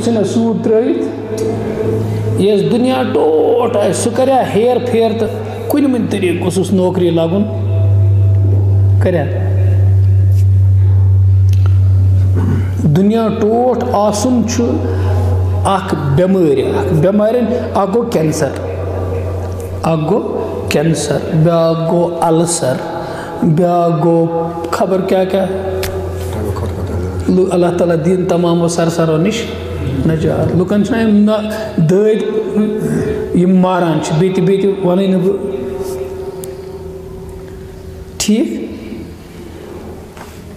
ژھٕنیا سوٗد ترٛٲیِتھ یۄس دُنیا ٹوٹھ آسہِ سُہ کَریا ہیر پھیر تہٕ کُنہِ مٔنۍ طریٖقہٕ گوٚژھُس نوکری لَگُن کَریا دُنیا ٹوٹھ آسُن چھُ اَکھ بٮ۪مٲرۍ اَکھ بٮ۪مارٮ۪ن اَکھ گوٚو کینسر بیٛاکھ گوٚو اَلسر بیٛاکھ گوٚو خبر کیٛاہ کیٛاہ اللہ تعالیٰ دِیِن تمامو سرسرو نِش نجات لُکن چھِنہ یِم دٲدۍ یِم ماران چھِ بیٚیہِ تہِ وَنٕے نہٕ بہٕ ٹھیٖک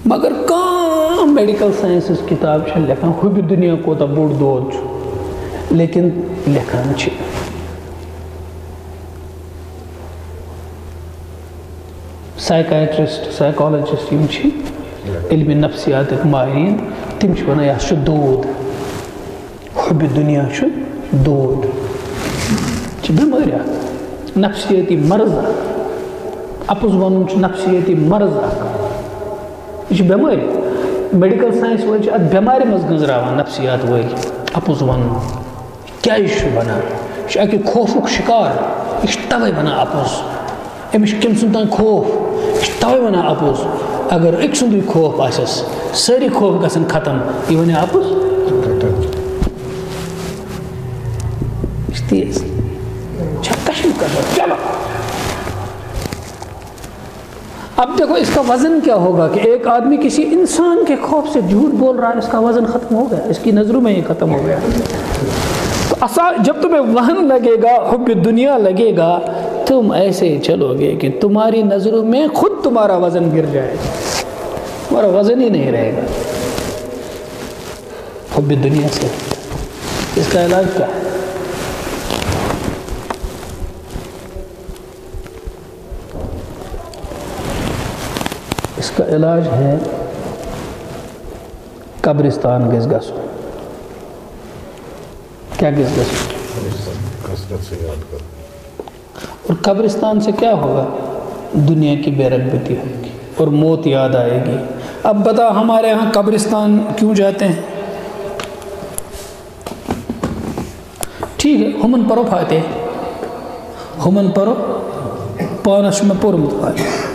مگر کانٛہہ میڈِکل ساینسٕچ کِتاب چھےٚ لیکھان ہُبہِ دُنیا کوٗتاہ بوٚڑ دود چھُ لیکن لیکھان چھِ سائیکیٹرسٹ سائیکالوجسٹ یِم چھِ علمِ نفسیاتٕکۍ ماہریٖن تِم چھِ وَنان یہِ ہسا چھُ دود حُبہِ دُنیا چھُ دود یہِ چھِ بٮ۪مٲرۍ اکھ نفسیٲتی مرض اکھ اَپُز وَنُن چھُ نفسیٲتی مرض اکھ یہِ چھِ بٮ۪مٲرۍ میڈِکل ساینس وٲلۍ چھِ اَتھ بٮ۪مارِ منٛز گٔنٛزراوان نفسیات وٲلۍ اَپُز وَنُن کیٛازِ چھُ وَنان یہِ چھُ اَکہِ خوفُک شِکار یہِ چھُ تَوَے وَنان اَپُز أمِس چھُ کٔمۍ سُنٛد تام خوف یہِ چھُ تَوَے وَنان اَپُز اگر أکۍ سُنٛدُے خوف آسٮ۪س سٲری خوف گژھن ختم یہِ وَنہِ اَپُز یہِ چھِ تیز چھا کشمیر کا چلو اب دیکھو اس کا وزن کیا ہوگا کہ ایک آدمی کسی انسان کے خوف سے جھوٹ بول رہا ہے اس کا وزن ختم ہو گیا اس کی نظروں میں یہ ختم ہو گیا تو جب تمہیں وہن لگے گا حب دنیا لگے گا تم ایسے چلو گے کہ تمہاری نظروں میں خود تمہارا وزن گر جائے گا تمہارا وزن ہی نہیں رہے گا حب دنیا سے اس کا علاج کیا ہے اس کا علاج ہے قبرستان گژھِ گژھُن کیا گژھِ گژھُن اور قبرستان سے کیا ہوگا دنیا کی بے رغبتی ہوگی اور موت یاد آئے گی اب بتا ہمارے یہاں قبرستان کیوں جاتے ہیں ٹھیک ہے ہمن پرو فاتح ہمن پرو پانس میں پورمت فاتح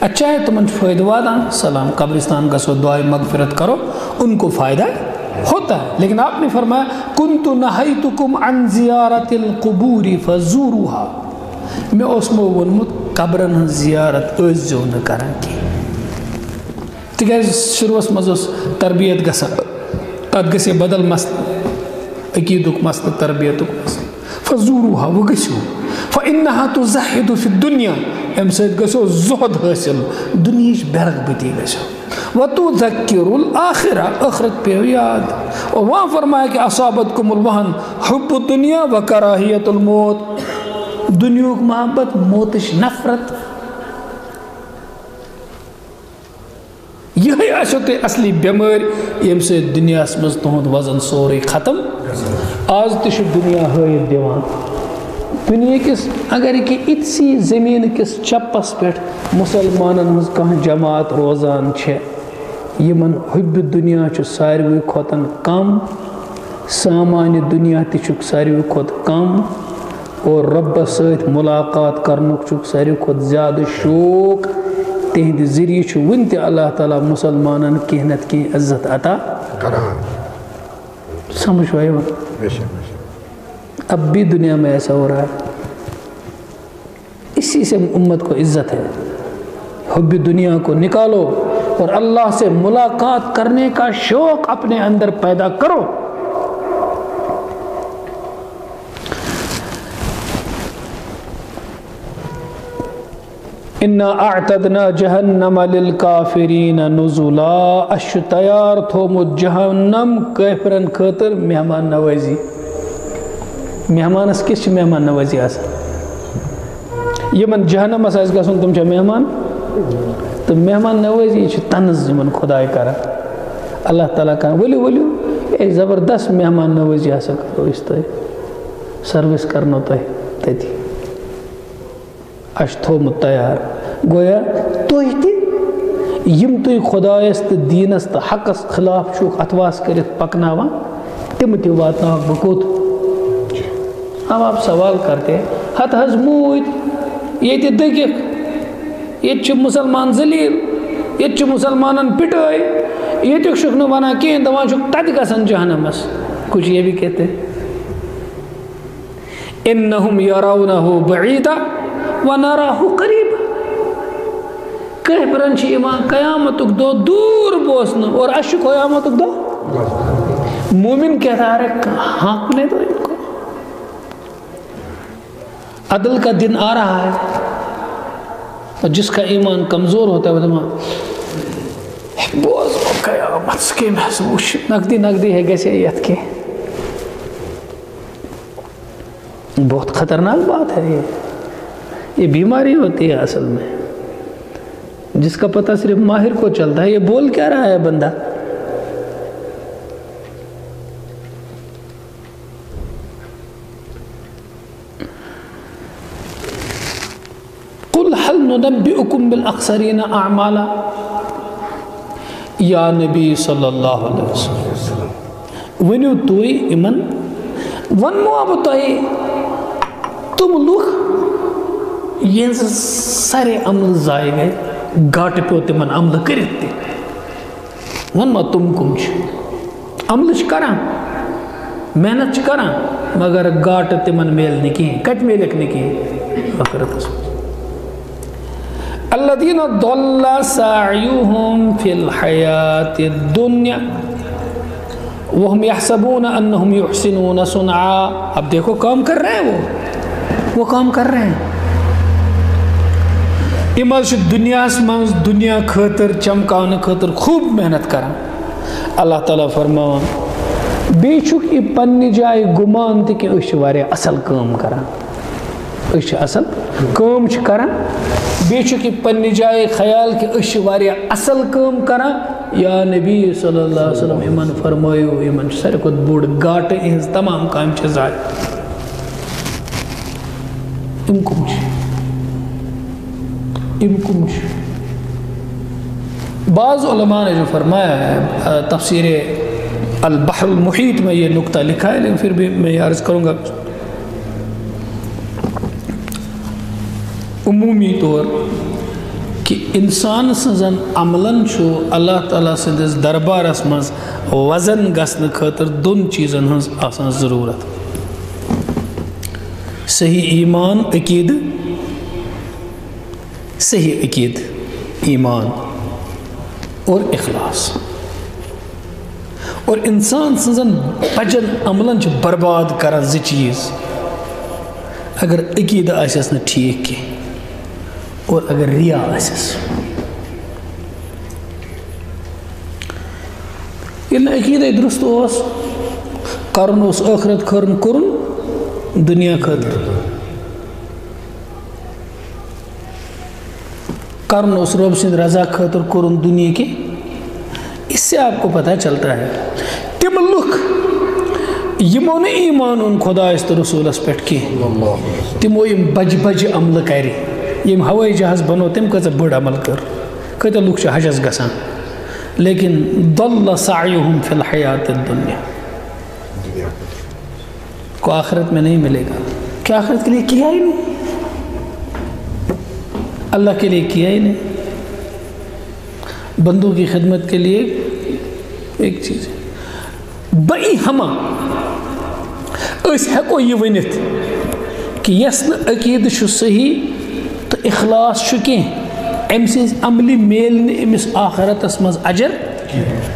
اچھا ہے تمن فائدہ واتان سلام قبرستان گژھو دعائے مغفرت کرو ان کو فائدہ ہوتا ہے لیکن آپ نے فرمایا کنت نہیتکم عن زیارت القبور فزوروها میں اوسمو وونمت قبرن ہن زیارت ٲسۍزیو نہٕ کران کینٛہہ تِکیازِ شروعس منٛز اوس تربیت گژھان تتھ گژھِ بدل مسلہٕ عقیٖدُک مسلہٕ تربیتُک مسلہٕ فزوروها وۄنۍ گٔژھِو فإنها تزہد فی الدنیا امہِ سۭتۍ گژھو زہد حٲصِل دُنیہِچ بے رغبتی گژھو وتذکر الآخرہ ٲخرت پیو یاد اور وہاں فرمایا کہ اصابتکم الوہن حب الدنیا وکراہیت الموت دنیاہُک محبت موتٕچ نفرت یہے آسیو تۄہہِ اصلی بٮ۪مٲرۍ ییٚمہِ سۭتۍ دُنیاہس منٛز تُہُنٛد وزن سورُے ختم آز تہِ چھُ دُنیا ہٲیِتھ دِوان دُنیا کِس اگر کہ اِتسی زٔمیٖن کِس چپس پٮ۪ٹھ مُسلمانن ہٕنٛز کانٛہہ جماعت روزان چھےٚ یِمن حُبہِ دُنیا چھُ ساروٕے کھۄتہٕ کم سامانہِ دُنیا تہِ چھُکھ ساروٕے کھۄتہٕ کم اور رۄبس سۭتۍ مُلاقات کرنُک چھُکھ ساروٕے کھۄتہٕ زیادٕ شوق تِہنٛدِ ذٔریعہٕ چھُ وُنہِ تہِ اللہ تعالیٰ مُسلمانن کینٛہہ نتہٕ کینٛہہ عزت عطا سمجھ آیا اب بھی دنیا میں ایسا ہو رہا ہے اسی سے امت کو عزت ہے حب دنیا کو نکالو اور اللہ سے ملاقات کرنے کا شوق اپنے اندر پیدا کرو اِنَّا اَعْتَدْنَا جَهَنَّمَ لِلْكَافِرِينَ نُزُلًا اَسہِ چھُ تیار تھومُت جہنم کٲفرن خٲطر مہمان نوازی مہمانس کس مہمان نوازی آسان یمن جہنمس آسہِ گژھُن تِم چھا مہمان تو مہمان نوازی چھِ طنز یمن خداے کران اللہ تعالیٰ کران ؤلِو ؤلِو ایک زبردست مہمان نوازی ہسا کرو أسۍ تۄہہِ سروس کرنو تۄہہِ تٔتی اَسہِ چھُ تھومُت تیار گویا تُہۍ تہِ یم تھی خدایس تو دینس تو حقس خلاف چھوک اتواس کرت پکناوان تم تی واتناک بکوت. اب آپ سوال کرتے ہت حض موت یہ دگک یہ مسلمان ذلیل یہ مسلمانن پٹائی یہ تک ونان کہیں دپان تت گژھن جہنمس. کچھ یہ بھی کہتے انہم یرونہ بعیدا ونراہ قریبا. کہبرن چھ ایمان قیامتک دو دور بوسن اور اش قیامتک دو. مومن کہتا ہے ہانکنے دو ان کو. عدل کا دن آ رہا ہے اور جس کا ایمان کمزور ہوتا ہے وہ دماغ بوز کو قیامت کے محسوس نقدی ہے گیسیت کے. بہت خطرناک بات ہے یہ بیماری ہوتی ہے اصل میں جس کا پتہ صرف ماہر کو چلتا ہے. یہ بول کیا رہا ہے بندہ؟ قل هل ننبئكم بالاخسرین اعمالا. یا نبی صلی اللہ علیہ وسلم ونیو توی امن ونمو اب توی تم لوگ یہ سارے عمل ضائع گئے گاٹ پہ تمن عمل کرتے ونما تم کم عمل کران محنت کران مگر گاٹ تمن میل نکی کٹ میلک نکی آخرت. الذین ضل سعیہم فی الحیات الدنیا وهم يحسبون انہم یحسنون صنعا. اب دیکھو کام کر رہے ہیں وہ کام کر رہے ہیں. اماز دنیا منز دنیا خاطر چمکان خاطر خوب محنت کران. اللہ تعالیٰ فرمان بیچک یہ پنی جائے گمان تھی کہ اس وارے اصل کام کران. اس اصل کام کران بیچک یہ پنی جائے خیال کہ اس وارے اصل کام کران. یا نبی صلی اللہ علیہ وسلم ایمان فرمائیو ایمان سرکت بوڑ گاٹ انس تمام کام چیزائے امکمش. بعض علماء نے جو فرمایا ہے تفسیر البحر المحیط میں یہ نکتہ لکھا ہے لیکن پھر بھی میں یہ عرض کروں گا عمومی طور کہ انسان سنزن عملن چھو اللہ تعالیٰ سندس دربار اسمز وزن گسن خاطر دون چیزن ہنز آسان ضرورت. صحیح ایمان عقید صحیح عقید ایمان اور اخلاص. اور انسان سنزن بجن عملن چھو برباد کرا زی چیز اگر عقید آسیس نہ ٹھیک کی اور اگر ریا آسیس. یل عقید درست اس کرن اس آخرت کرن کرن دنیا خاطر کرن اس رب سند رضا خاطر کرن دنیا کی. اس سے آپ کو پتہ چلتا ہے تم لوگ یمو نے ایمان ان خدا است رسول اس پیٹ کی تمو یم بج بج عمل کری یم ہوائی جہاز بنو تم کتا بڑ عمل کر کتا لوگ چھ حجز گسان لیکن ضل سعیہم فی الحیات الدنیا کو آخرت میں نہیں ملے گا. کیا آخرت کے لیے کیا ہی نہیں اللہ کے لیے کیا ہی نہیں. بندوں کی خدمت کے لیے ایک چیز ہے بئی ہما اس ہیکو یہ ونت کہ یسن عقید شو صحیح تو اخلاص شو کی ام سز عملی میل نے امس آخرت اسمز اجر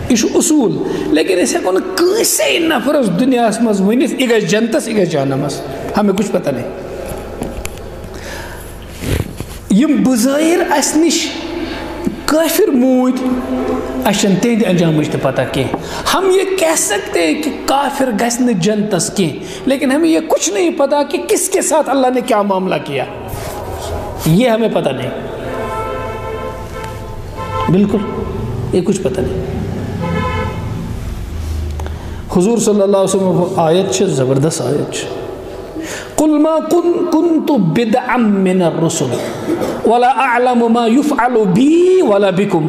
یہ اصول. لیکن اس ہیکو کسی نفر اس دنیا اسمز ونت یہ گژھِ جنتس یہ گژھِ جہنمس ہمیں کچھ پتہ نہیں. یم بظاہر اس نش کافر موت اشن تہند انجامش تو پتہ کی. ہم یہ کہہ سکتے ہیں کہ کافر گژھِ نہ جنتس کی لیکن ہمیں یہ کچھ نہیں پتا کہ کس کے ساتھ اللہ نے کیا معاملہ کیا یہ ہمیں پتہ نہیں بالکل یہ کچھ پتہ نہیں. حضور صلی اللہ علیہ وسلم آیت چھ زبردست آیت چھ قل ما كنت بدعا من الرسل ولا اعلم ما يفعل بي ولا بكم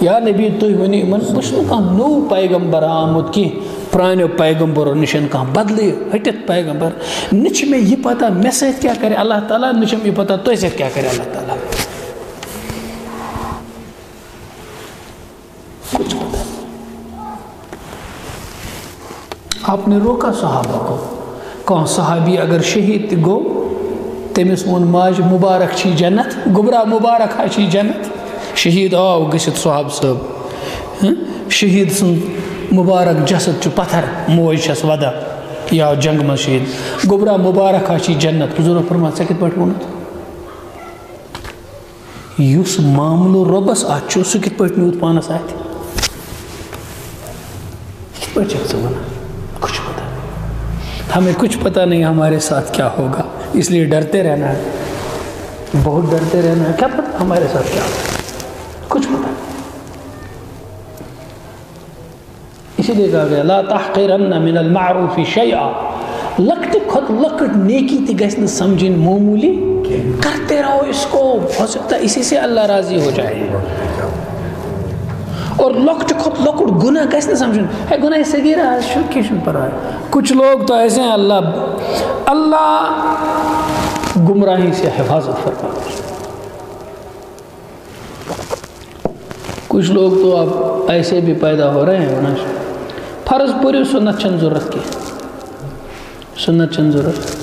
یا نبی تُہۍ ؤنِو یِمن بہٕ چھُس نہٕ کانٛہہ نوٚو پیغمبر آمُت کینٛہہ پرٛانیو پیغمبرو نِش کانٛہہ بدلٕے ہٹِتھ پیغمبر نہ چھِ مےٚ یہِ پتہ مےٚ سۭتۍ کیٛاہ کرِ اللہ تعالیٰ نہ چھم یہِ پتہ تۄہہِ سۭتۍ کیٛاہ کرِ اللہ تعالیٰ کچھ پتہ آپ نے روکا صحابہ کو کانٛہہ صحابی اگر شہید تہِ گوٚو تٔمِس ووٚن ماجہِ مُبارک چھی جنت گوٚبرا مُبارک ہا چھی جنت شہید آو گٔژھِتھ صحاب صٲب شہید سُنٛد مُبارک جسد چھُ پتھر موج چھس ودان یہِ آو جنگ منٛز شہید گوٚبرا مُبارک ہا چھی جنت حضوٗرن فرموو ژےٚ کِتھ پٲٹھۍ ووٚنُتھ یُس معاملہٕ رۄبس اَتھِ چھُ سُہ کِتھ پٲٹھۍ نیوٗتھ پانس اَتھِ کِتھ پٲٹھۍ چھکھ ژٕ وَنان کچھ پتہ ہمیں کچھ پتہ نہیں ہمارے ساتھ کیا ہوگا اس لیے ڈرتے رہنا ہے بہت ڈرتے رہنا ہے کیا پتہ ہمارے ساتھ کیا ہوگا کچھ پتہ اسی لیے کہا گیا لا تحقرن من المعروف شیئا لکٹ کھت لکٹ نیکی تھی گژھِ نہ سمجھن معمولی کرتے رہو اس کو ہو سکتا ہے اسی سے اللہ راضی ہو جائے اور لکٹ کھت لکٹ گناہ گژھِ نہ سمجھن ہے گناہ صغیرہ ہے کیوں پرواہ کچھ لوگ تو ایسے ہیں اللہ گمراہی سے حفاظت فرماتا ہے کچھ لوگ تو اب ایسے بھی پیدا ہو رہے ہیں فرض پوری سنت چند ضرورت کی سنت چند ضرورت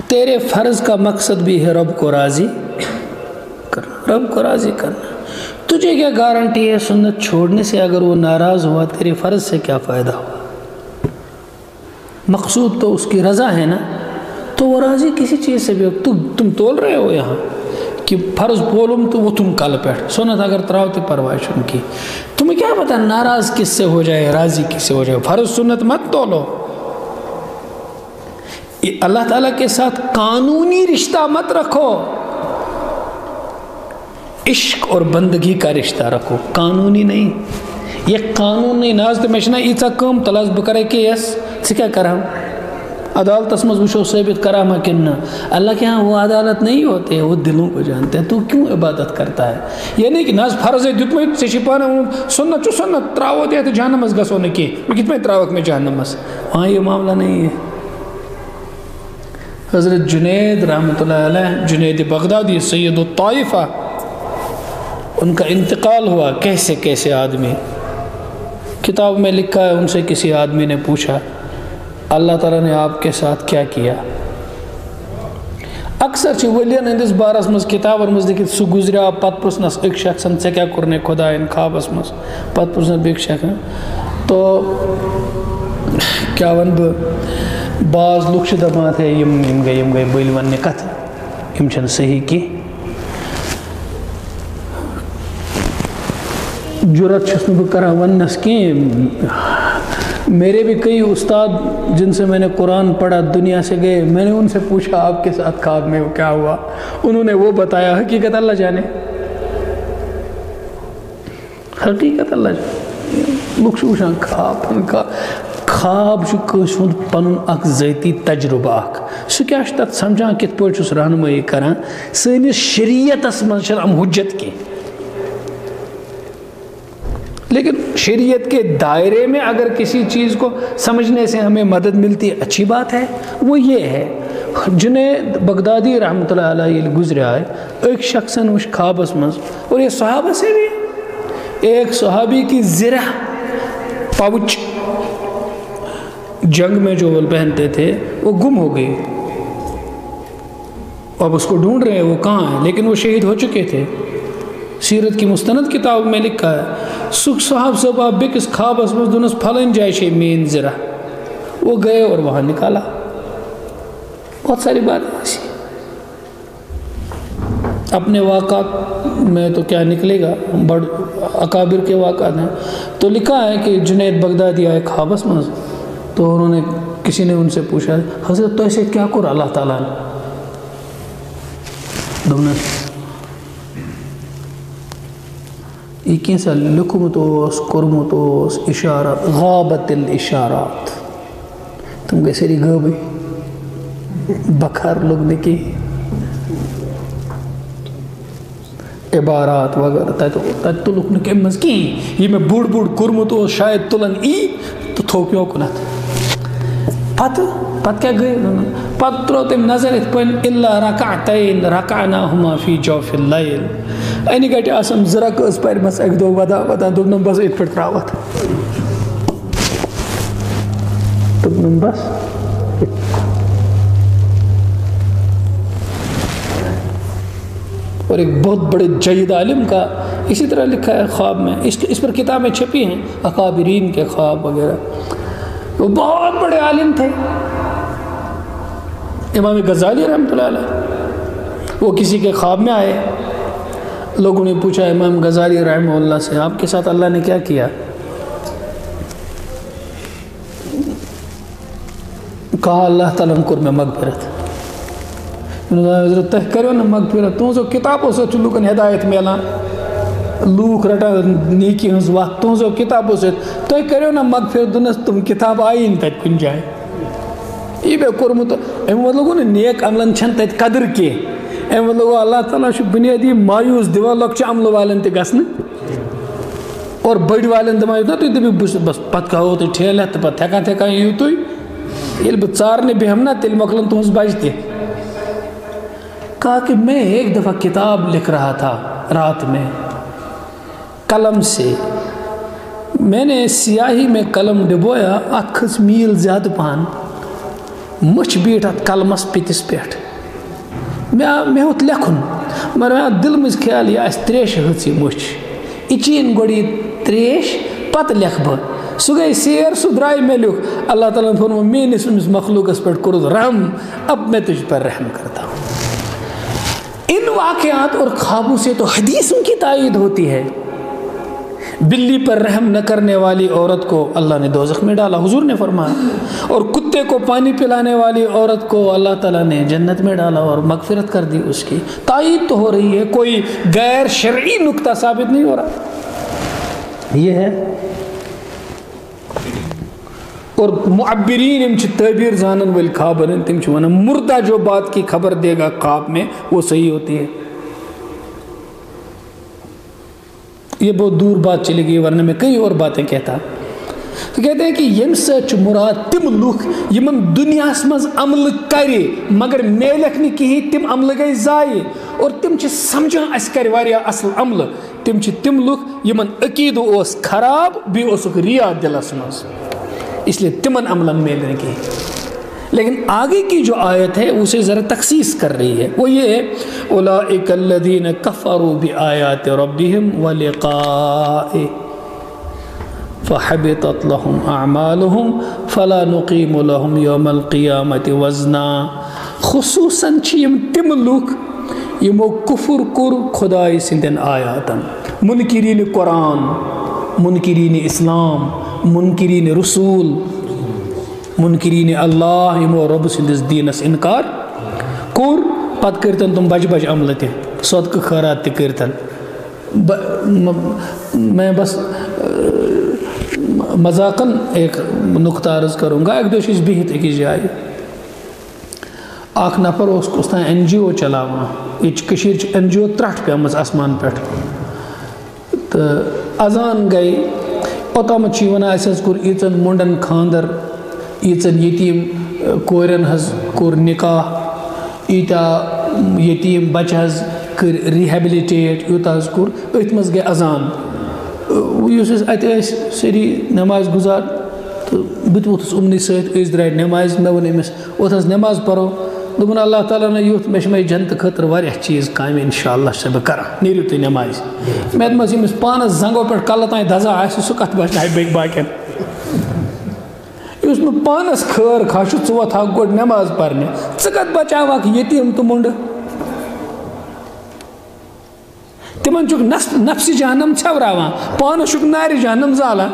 تیرے فرض کا مقصد بھی ہے رب کو راضی کرنا رب کو راضی کرنا تجھے کیا گارنٹی ہے سنت چھوڑنے سے اگر وہ ناراض ہوا تیرے فرض سے کیا فائدہ ہوا مقصود تو اس کی رضا ہے نا تو وہ راضی کسی چیز سے بھی تم تول رہے ہو یہاں کہ فرض بولم تو وہ تم کل پیٹھ سنت اگر تراؤ تو پرواہ ان کی تمہیں کیا پتا ناراض کس سے ہو جائے راضی کس سے ہو جائے فرض سنت مت تولو اللہ تعالیٰ کے ساتھ قانونی رشتہ مت رکھو عشق اور بندگی کا رشتہ رکھو قانونی نہیں یہ قانون نہیں ناز تو میں ایسا کم تلاش بکرے کیس سے کیا کرا عدالت مز وچھو ثابت کرا ما کن اللہ کے ہاں وہ عدالت نہیں ہوتے وہ دلوں کو جانتے ہیں تو کیوں عبادت کرتا ہے یہ نہیں کہ ناز فرض ہے دتمے سے چھپانا سنت چو سنت تراو دے تو جہنم مز گسو نکی میں کتنے تراوک میں جہنم مز وہاں یہ معاملہ نہیں ہے حضرت جنید رحمۃ اللہ علیہ جنید بغدادی سید الطائفہ ان کا انتقال ہوا کیسے کیسے آدمی کتاب میں لکھا ہے ان سے کسی آدمی نے پوچھا اللہ تعالیٰ نے آپ کے ساتھ کیا کیا اکثر چھ ولین ہندس بارس مز کتاب مز لکھت سہ گزریا پت پرسنس ایک شخص ژے کیا کورنے خدا ان خوابس مز پت پرسنس بیک شخص تو کیا ون بعض لوگ چھ دپان ہے یم گئی بل ون کت یم چھن صحیح کی جرت چھس نہ بہ کران ونس کی میرے بھی کئی استاد جن سے میں نے قرآن پڑھا دنیا سے گئے میں نے ان سے پوچھا آپ کے ساتھ خواب میں کیا ہوا انہوں نے وہ بتایا حقیقت اللہ جانے حقیقت اللہ جانے لوگ وچھان خواب کٲنٛسہِ ہُنٛد پنُن اکھ ذٲتی تجربہ اکھ سُہ کیاہ چھُ تتھ سمجھان کِتھ پٲٹھۍ چھُس رہنمٲیی کران سٲنِس شریعتس منٛز چھنہٕ یِم حجت کینٛہہ لیکن شریعت کے دائرے میں اگر کسی چیز کو سمجھنے سے ہمیں مدد ملتی ہے اچھی بات ہے وہ یہ ہے جنید بغدادی رحمۃ اللہ علیہ گزرا ہے ایک شخص وچ خوابس مز اور یہ صحابہ سے بھی ایک صحابی کی زرہ پاؤچ جنگ میں جو وہ پہنتے تھے وہ گم ہو گئی اب اس کو ڈھونڈ رہے ہیں وہ کہاں ہے لیکن وہ شہید ہو چکے تھے سیرت کی مستند کتاب میں لکھا ہے سکھ صاحب صاحب آپ بکس خوابس مز دونس پھلن جائے چھے مین زرہ وہ گئے اور وہاں نکالا بہت ساری بات ایسی اپنے واقعات میں تو کیا نکلے گا بڑ اکابر کے واقعات ہیں تو لکھا ہے کہ جنید بغدادی آئے خوابس مز تو انہوں نے کسی نے ان سے پوچھا حضرت تو ایسے کیا کر اللہ تعالیٰ نے یہ کیسا لکھمت کورمت اشارات غابت الاشارات تم گئی سری غابی بکھار لوگ نے کی عبارات وغیرہ تہ تلک نک ام مز کہیں یہ میں بوڑ بوڑ کورمت شاید تلن تو تھوکیو کنت پت کیا گئی پت ترو تم نظر ات پن الا رکعتین رکعناہما فی جوف اللیل اینی گٹی آسم زرک اس پر بس ایک دو ودا دبنم بس ات پٹ تراوت دبنم بس اور ایک بہت بڑے جید عالم کا اسی طرح لکھا ہے خواب میں، اس پر کتابیں چھپی ہیں، اکابرین کے خواب وغیرہ. وہ بہت بڑے عالم تھے امام غزالی رحمۃ اللہ علیہ. وہ کسی کے خواب میں آئے، لوگوں نے پوچھا امام غزالی رحمہ اللہ سے آپ کے ساتھ اللہ نے کیا کیا؟ کہا اللہ تعالیٰ کور میں مغفرت. تہ کرو نا مغفرت تہذو کتابوں سے لوکن ہدایت ملان، لوک رٹان نیکی ہز وقت تہذو کتابوں سے تہ کرو نا مغفرت دنس تم کتاب آئی تت کن جائے. یہ بے کورمت ام لوگوں نے نیک عملن چھن تت قدر کی ام لوگوں اللہ تعالیٰ بنیادی مایوس دیوان لۄکچہِ عملہٕ والن تہِ گژھنہٕ اور بٔڑۍ والن تہِ مایوس نا تُہۍ دٔپِو بس پتہٕ کھاوو تُہۍ ٹھیلہٕ ہٮ۪تھ تہٕ پتہٕ ہٮ۪کان یِیِو تُہۍ ییٚلہِ بہٕ ژارنہِ بیٚہمہٕ نا تیٚلہِ مۄکلن تُہنٛز بجہِ تہِ. کہا کہ میں ایک دفعہ کتاب لکھ رہا تھا رات میں قلم سے، میں نے سیاہی میں قلم ڈبویا ات کھژ میل زیادہ پہن مچھ بیٹھ ات قلمس پتس پٮ۪ٹھ مےٚ ہیوٚت لیکھُن مگر مےٚ آو دل منٛز خیال یہِ آسہِ تریشہِ ہٕژ یہِ مٔچھ یہِ چیٖن گۄڈٕ یہِ تریش پتہٕ لیکھٕ بہٕ. سُہ گٔے سیر سُہ درٛاے مےٚ لیوٚکھ اللہ تعالیٰ فرمو میٲنِس أمِس مخلوقس پٮ۪ٹھ کوٚرُس رحم اب میں تجھ پر رحم کرتا ہوں. ان واقعات اور خوابوں سے تو حدیثوں کی تائید ہوتی ہے. بلی پر رحم نہ کرنے والی عورت کو اللہ نے دوزخ میں ڈالا، حضور نے فرمایا، اور کتے کو پانی پلانے والی عورت کو اللہ تعالیٰ نے جنت میں ڈالا اور مغفرت کر دی. اس کی تائید تو ہو رہی ہے، کوئی غیر شرعی نقطہ ثابت نہیں ہو رہا. یہ ہے اور معبرین ام تعبیر زانن ول خوابن تم ونان مردہ جو بات کی خبر دے گا خواب میں وہ صحیح ہوتی ہے. یہ بہت دور بات چلی گئی ورنہ میں کئی اور باتیں کہتا. تو کہتے ہیں کہ یم سچ مراد تم لوگ یمن دنیا مز عمل کرے مگر میلک نہیں کہیں تم عمل گئی ضائع اور تم سمجھان اس کر واریاہ اصل عمل. تم لوگ یمن عقید اوس خراب بھی اوسک ریا دلس مز، اس لیے تمن عملن میلنے کی. لیکن آگے کی جو آیت ہے اسے ذرا تخصیص کر رہی ہے، وہ یہ ہے اولئک الذین کفروا بآیات ربہم ولقائہ فحبطت لهم اعمالهم فلا نقیم لهم یوم القیامت وزنا. خصوصاً یم تم لوگ یمو کفر کور خدای سندن آیاتن، منکرین قرآن، منکرین اسلام، منکرین رسول، منکرین اللہ، یمو رب سندس دینس انکار کور پت کرتن تم بج بج عمل تہ صدقہ خیرات تہ کرتن. میں بس مذاقن ایک نقطہ عرض کروں گا. ایک دو بہت ایک جائے اخ نفر اس تان این جی او چلاوان، یہ این جی او ترٹ پیمز آسمان پہ تو اذان گئی اوتام ونان اس کور ایچن منڈن خاندر، ایچن یتیم کورن حض کور نکاح، ایتا یتیم بچہ حض کر ریہیبلٹیٹ، یوتا حض کور ات مز گئی اذان. ات سری نماز گزار تو بت ووتھس امنی ست درائے نماز. مے ون امس اوت حض نماز پرو دپن اللہ تعالیٰ نے یوت مے جنت خاطر واریاہ چیز کام انشاءاللہ سے بہ کران، نیرو تھی نماز. مے دپمس امس پانس زنگو پہ کل تان دزا آسہ سہ کت بچائے بیٚیہِ باقین. یس نہٕ پانس خٲر کھا چھُ ژٕ وۄتھاکھ گۄڈٕ نماز پرنہِ، ژٕ کت بچاوکھ یتیٖم تہٕ مُنڈٕ. تمن چھُکھ نفسِ جہنم ژھیوراوان، پانس چھُکھ نارِ جہنم زالان.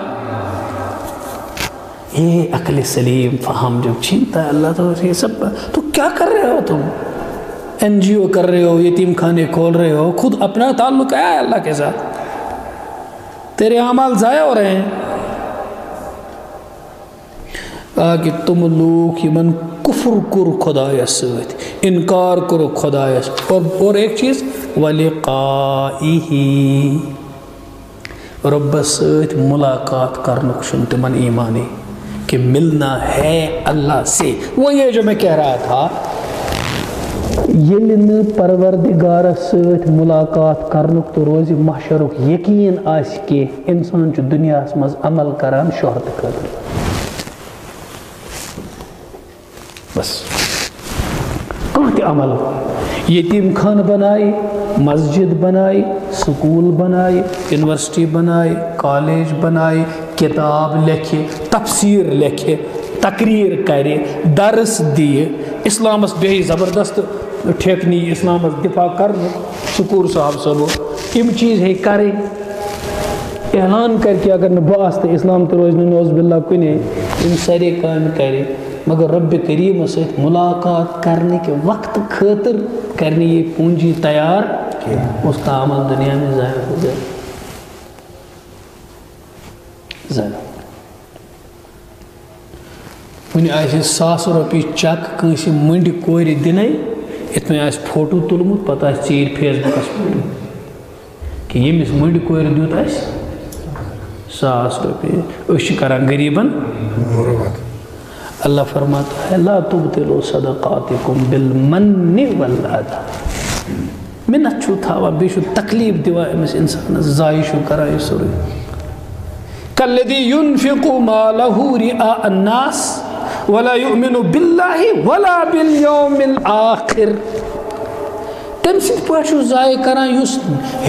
یہ عقل سلیم فہم جب چھینتا ہے اللہ تو یہ سب تو کیا کر رہے ہو تم؟ این جی او کر رہے ہو، یتیم خانے کھول رہے ہو، خود اپنا تعلق کیا ہے اللہ کے ساتھ؟ تیرے اعمال ضائع ہو رہے ہیں. کہ تم لوگ یمن کفر کر خدایس ست انکار کرو خدایس اور ایک چیز ولقائہ ربس ست ملاقات کرنک چھن تمن ایمانی کہ ملنا ہے اللہ سے. وہ یہ جو میں کہہ رہا تھا یل پروردگارس ست ملاقات کرنک تو روز محشرک یقین آس کہ انسان چھ دنیا مز عمل کران شہرت خاطر بس کانٛہہ تہِ عمل یتیم خانہ بنائے مسجد بنائے سکول بنائے یونیورسٹی بنائے کالج بنائے کتاب لکھے تفسیر لکھے تقریر کرے درس دیے اسلامس بیٚیہِ زبردست ٹھیکنی اسلامس دفاع کرنے سکور صاحب صاحب یم چیز ہے کریں اعلان کر کے اگر نباس تو اسلام تو روز نوز باللہ کنے یم سارے کام کرے مگر رب کریم سے ملاقات کرنے کے وقت خاطر کرنے یہ پونجی تیار اس کا عمل دنیا میں ضائع ہو جائے ضائع ونہ آسہ 100 روپیہ چک کنسی منڈ کور دن ات میں آس فوٹو تلمت پتہ آس ژیر فیس بکس پہ کہ یمس منڈ کور دیت آس 100 روپیہ اس کران غریبن اللہ فرماتا ہے لا تبطلوا صدقاتکم بالمن والعطا منت چھو تھاوا بیشو تکلیف دیوا امس انسان ضائع چھو کرا یہ سوری کالذی ينفق مالہ رئاء الناس ولا يؤمن باللہ ولا بالیوم الآخر تم سی پاشو ضائع کران یس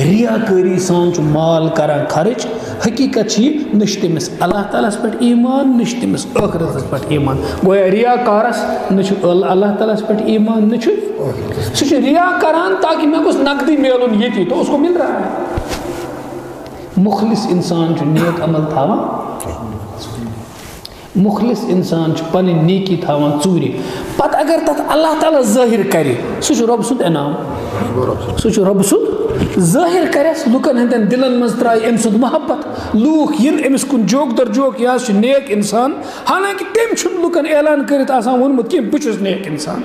ریاکاری سان چھ مال کران خرچ حقیقت چھ نش تمس اللہ تعالیٰ پہ ایمان نش تمس ٲخرتس پہ ایمان گویا ریاکارس نچ اللہ تعالیٰ پہ ایمان نچ سہ ریا کران تاکہ میں گوس نقدی ملن یہ تو اس کو مل رہا ہے مخلص انسان چھ نیک عمل تھاوان مخلص انسان چھ پنی نیکی تھاوان ژوری پتہ اگر تت اللہ تعالیٰ ظاہر کرے سہ رب سند انعام سہ رب سند ظاہر کرس لکن ہندن دلن مز ترائی ام سند محبت لوک ین امس کن جوک در جوک یہ چھ نیک انسان حالانکہ تم چھن لکن اعلان کرت آسان ونمت کہ بہ چھس نیک انسان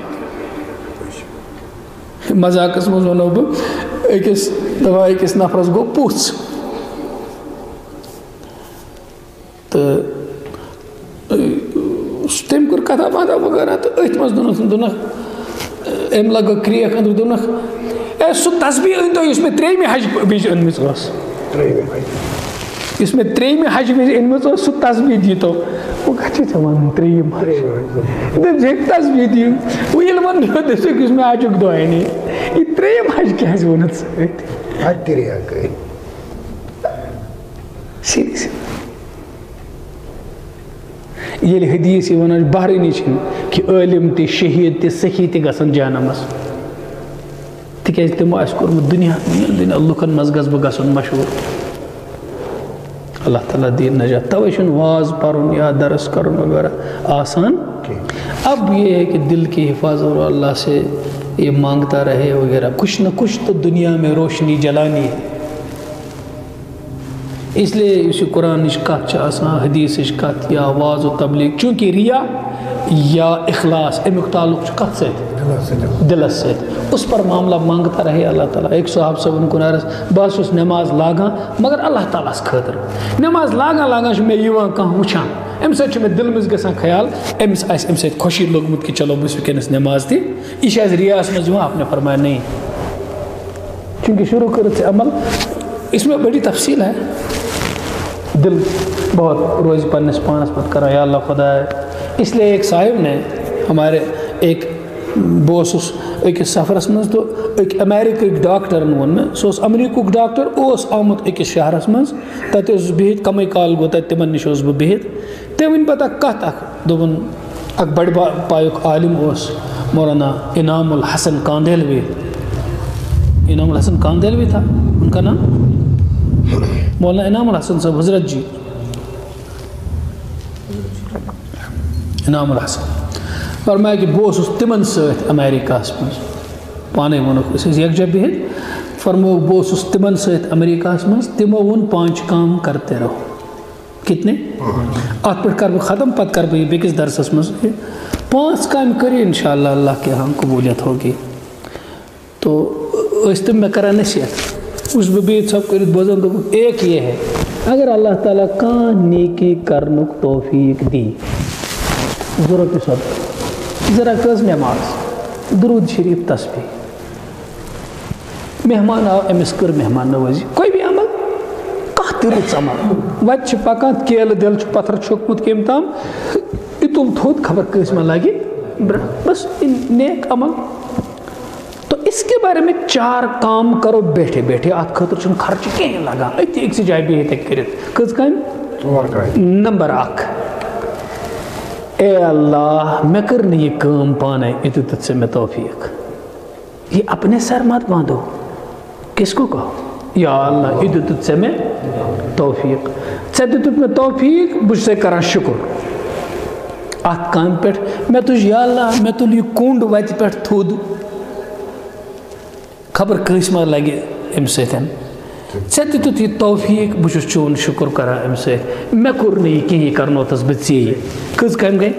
مذاقس مز ونو بہ أکس نفرس گو پوژھ تو تم کور کتھا باتھا وغیرہ تو ات مز دونک ام لگ کریک اندر دونک اے سہ تصبیح أنۍ تو اس میں 3 حج بیچ أنمٕژ ٲس اس میں 3 حج بیچ أنمٕژ ٲس سہ تصبیح دیتو وہ کتھ چھِ ژےٚ وَنُن 3 حج دپ تصبیح دِیو وۄنۍ ییٚلہِ وۄنۍ دٔپِکھ یُس مےٚ حجُک دۄہ اَنے یہِ 3 حج کیٛازِ ووٚنُتھ سۭتۍ حج تہِ ریاکٲری سیدھی سیدھی یل حدیث یہ ونان بحرینی چھن کہ عالم تی شہید تی سخی تی گسن جہنمس تکیاز تمو اس کورمت دنیا لکن مز گس بہ گسن مشہور اللہ تعالیٰ دین نجات توے چھن واز پرن یا درس کرن وغیرہ آسان اب یہ ہے کہ دل کی حفاظت اور اللہ سے یہ مانگتا رہے وغیرہ کچھ نہ کچھ تو دنیا میں روشنی جلانی ہے اس لیے اس قرآن کت حدیث کت یا واز و تبلیغ چونکہ ریا یا اخلاص امیک تعلق کت ست دلس ست اس پر معاملہ مانگتا رہے اللہ تعالیٰ. ایک صاحب صاحب کن عرض بس اس نماز لاگان مگر اللہ تعالیٰ خاطر نماز لاگان میں کھانا وچان ام سب میں دل مز گژھان خیال امس آس ام سب خوشی لوگمت کہ چلو بس ونکس نماز تی یہ ریاس مز آپ نے فرمایا نہیں چونکہ شروع کرت سے عمل اس میں بڑی تفصیل ہے. دل بہت روز پنس پانس پت کرا یا اللہ خدا ہے. اس لیے ایک صاحب نے ہمارے ایک بوس ایک سفرس مز تو ایک امریکہ ڈاکٹر ون میں سہ امریکہ ڈاکٹر اس آمت اکس شہرس مز تت بہت کم کال گو تت تمن نش بہ بہت تم ون پتہ کت دپن اک بڑ پایک عالم اس مولانا انعام الحسن کاندیلوی. انعام الحسن کاندیلوی تھا ان کا نام مولانا انعام الحسن صاحب حضرت جی انعام الحسن فرمایا کہ بہت تمن ست امریکہ مز پانے ونک یکجا بہت فرمو بہت تمن ست امریکہ مز تمو ون 5 کام کرتے رہو کتنے ات پہ کر ختم پتہ کر بہ بیکس درسس مز 5 کام کری انشاءاللہ اللہ کے ہاں قبولیت ہوگی. تو تم میں کرا نصیحت اس بیت سب کرت بوزن تو ایک یہ ہے اگر اللہ تعالیٰ کان نیکی کرنک توفیق دی ضرورت سب ذرا کز نماز درود شریف تسبیح مہمان آو امس کر مہمان نوازی کوئی بھی عمل کانٛہہ تہِ رٕژ عمل وتہِ چھِ پکان کیلہٕ دِل چھُ پتھر چھوٚکمُت کٔمۍ تام یہِ تُل تھوٚد خبر کٲنٛسہِ ما لگہِ بس نیک عمل. تو اس کے بارے میں 4 کام کرو بیٹھے بیٹھے ات خاطر چھُنہٕ خرچہ کہین لگان أتی أکسٕے جایہِ بِہِتھ ہیٚکہِ کٔرِتھ. کٔژ کامہِ؟ نمبر 1 اے اللہ میں کر نہٕ یہِ کٲم پانے یہِ دِتُتھ ژےٚ مےٚ توفیق. یہ اپنے سر مت باندھو کس کو کہو یا اللہ یہ دِتُتھ ژےٚ مےٚ توفیق ژےٚ دِتُتھ مےٚ توفیق بہٕ چھُسے کران شکر ات کامہِ پٮ۪ٹھ مےٚ تُج یا اللہ مےٚ تُل یہِ کوٚنٛڈ وتہِ پٮ۪ٹھ تھوٚد خبر کٲنٛسہِ ما لگہِ امہِ سۭتۍ ژےٚ دِتُتھ یہِ توفیق بہٕ چھُس چون شکر کران امہِ سۭتۍ مےٚ کوٚر نہٕ یہِ کِہیٖنۍ کرنوتس بہٕ ژےٚ. کٔژ کامہِ گٔے؟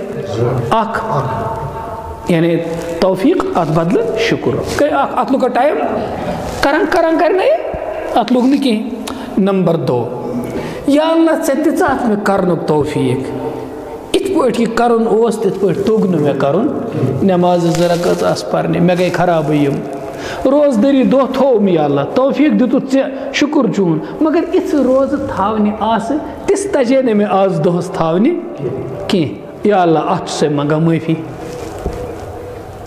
1 یعنی توفیق ات بدل شکر گٔے 1 ات لوگ ٹائم کران کرنے ات لوگ نہٕ کِہیٖنۍ. نمبر 2 یا اللہ ژےٚ دِژ ات مےٚ کرنُک توفیق یِتھ پٲٹھۍ یہِ کرُن اوس تِتھ پٲٹھۍ توٚگ نہٕ مےٚ کرُن نٮ۪مازٕ 2 رکعت آسہٕ پرنہِ مےٚ گٔے خرابٕے یِم روزدٔری دۄہ تھوٚوم یا اللہ توفیق دِتُتھ ژےٚ شکر چون مگر یِژھ روزٕ تھاونہِ آسہٕ تِژھ تجے نہٕ مےٚ آز دۄہس تھاونہِ کینٛہہ یا اللہ اتھ چھُسے منگان معٲفی.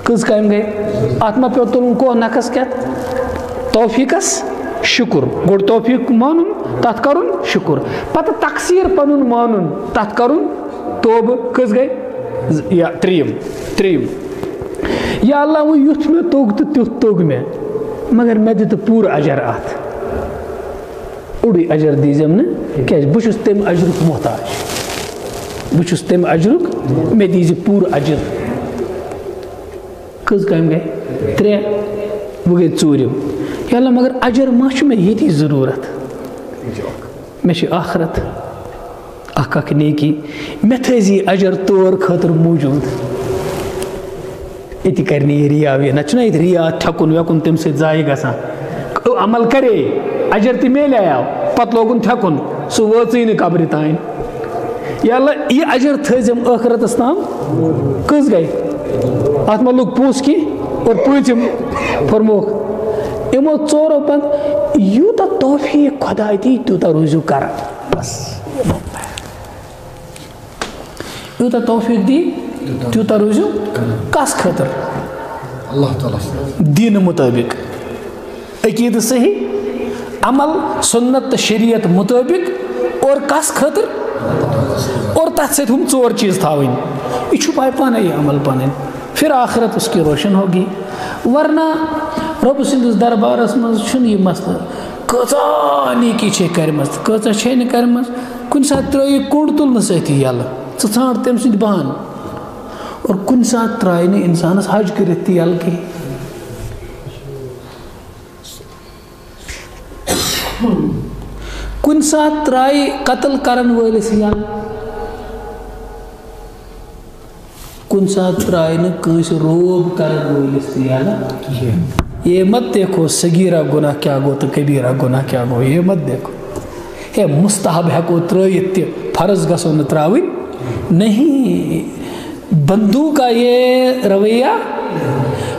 کٔژ کامہِ گٔے؟ ات ما پیو تُلُن کوہ نکھس کیٛاہ توفیقس شکر گۄڈٕ توفیق مانُن تتھ کرُن شکر پتہٕ تقسیٖر پنُن مانُن تتھ کرُن توبہٕ. کٔژ گٔے؟ یا 3 یا اللہ وۄنۍ یُتھ مےٚ توٚگ تہٕ تیُتھ توٚگ مےٚ مگر مےٚ دِ تہٕ پوٗرٕ اجر اتھ اوٚڑُے اجر دیٖزٮ۪م نہٕ کیٛازِ بہٕ چھُس تمہِ اجرُک محتاج بہٕ چھُس تمہِ اجرُک مےٚ دیٖزِ پوٗرٕ اجر. کٔژ کامہِ گٔے؟ 3 وۄنۍ گٔے 4 یا اللہ مگر اجر ما چھُ مےٚ ییٚتی ضروٗرت مےٚ چھِ آخرت اکھ نیکی مےٚ تھٲیزِ اجر طور خٲطرٕ موٗجوٗد ییٚتہِ کَرِ نہٕ یہِ رِیا وِیا نتہٕ چھُنہ ییٚتہِ رِیا تھٮ۪کُن وٮ۪کُن تَمہِ سۭتۍ ضایع گژھان عمل کرے اجر تہِ میلیو پتہٕ لوگُن تھٮ۪کُن سُہ وٲژٕے نہٕ قبرِ تانۍ. یا اللہ یہِ اجر تھٲیزٮ۪م ٲخرتس تام. کٔژ گٔے؟ ات ما لوگ پونٛسہٕ کینٛہہ اور 5 پھرموکھ یِمو 4 پتہٕ یوٗتاہ توفیق خۄداے دی تیوٗتاہ روٗزِو کران بس یوٗتاہ توفیق دی تیوٗتاہ روٗزِو کس خٲطرٕ؟ اللہ تعالیٰ دیٖنہٕ مُطٲبق عقیٖدٕ صحیح عمل سنت تہٕ شریعت مُطٲبق اور کس خٲطرٕ اور تتھ سۭتۍ ہُم 4 چیٖز تھاوٕنۍ. یہ چھُ پاے پانے یہ عمل پانے پھر آخرت اس کی روشن ہوگی. ورنہ رب سندس دربارس مز چھُنہٕ یہ مسئلہ کۭژاہ نیکی چھے کرمژ کۭژاہ چھے نہٕ کرمژ کُنہِ ساتہٕ ترٛٲیِو کوٚنٛڈ تُلنہٕ سۭتی یلہٕ ژٕ ژھانٛڈ تٔمۍ سٕنٛدۍ بہانہٕ اور کُنہِ ساتہٕ ترٛایہِ نہٕ اِنسانس حج کٔرِتھ تہِ یلہٕ کِہیٖنۍ. کُنہِ ساتہٕ ترٛایہِ قتل کرن وٲلِس یلہٕ کُنہِ ساتہٕ ترٛایہِ نہٕ کٲنٛسہِ روب کرن وٲلِس تہِ یلہٕ. یہ مت دیکھو صغیرہ گناہ کیا گو تو کبیرہ گناہ کیا گو یہ مت دیکھو ہے مستحب ہیکو ترٲیِتھ تہِ فرض گژھو نہٕ ترٛاوٕنۍ نہیں. بندو کا یہ رویہ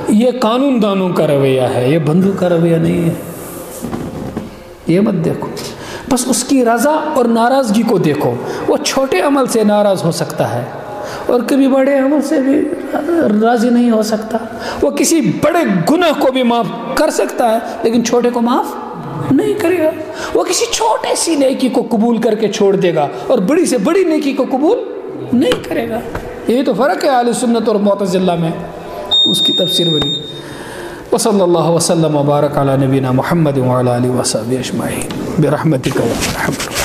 یہ قانون دانوں کا رویہ ہے یہ بندو کا رویہ نہیں ہے. یہ مت دیکھو بس اس کی رضا اور ناراضگی کو دیکھو. وہ چھوٹے عمل سے ناراض ہو سکتا ہے اور کبھی بڑے عمل سے بھی راضی نہیں ہو سکتا. وہ کسی بڑے گناہ کو بھی معاف کر سکتا ہے لیکن چھوٹے کو معاف نہیں کرے گا. وہ کسی چھوٹے سی نیکی کو قبول کر کے چھوڑ دے گا اور بڑی سے بڑی نیکی کو قبول نہیں کرے گا. یہی تو فرق ہے اہل سنت اور معتزلہ میں. اس کی تفسیر بنی. وصلی اللہ وسلم وبارک علی نبینا محمد وعلی آلہ وصحبہ اجمعین برحمتک یا ارحم الراحمین.